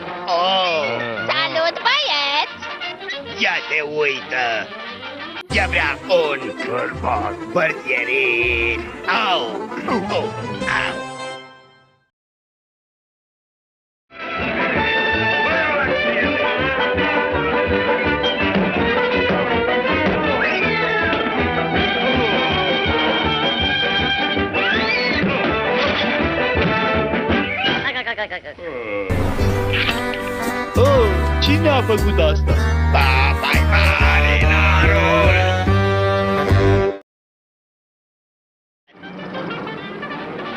Oh, Salut, băieți! ia te uită! Ea vrea un bărbierin! Au! Au! Oh, cine a făcut asta? Papa-i marinarul!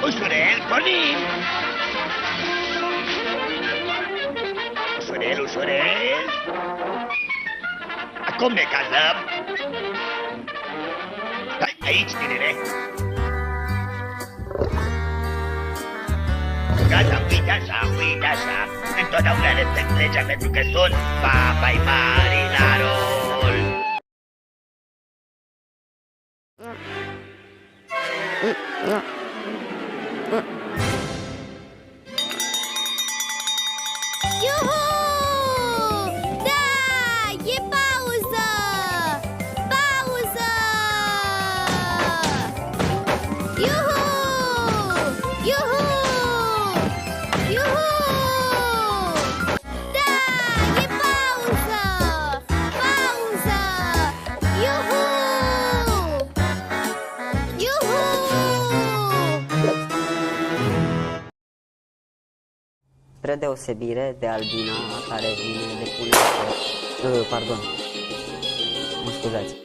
Ușurel, pornim! Ușurel, ușurel! Acum ne cazăm! Stai aici, tinere! Gata, uite așa, întotdeauna respect legea pentru că sunt Papa-i marinarul! Iuhu! Da! E pauză! Pauză! Iuhu! Iuhu! Iuhu! Da! E pauză! Pauză! Iuhu! Iuhu! Spre deosebire de albina care vine depune pardon, mă scuzați.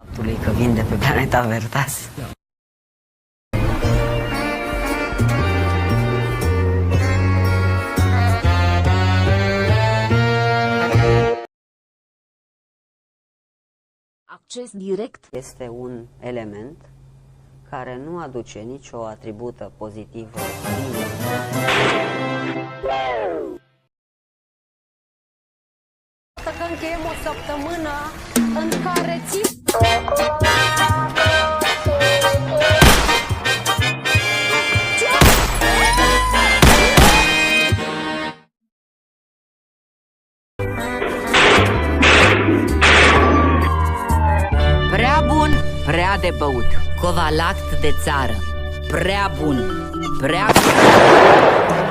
Faptului că vin de pe planeta Vertas. Acces direct. Este un element care nu aduce nicio atribută pozitivă. Că încheiem o săptămână în care ții... Prea bun, prea de băut. Covalact de țară. Prea bun, prea bun.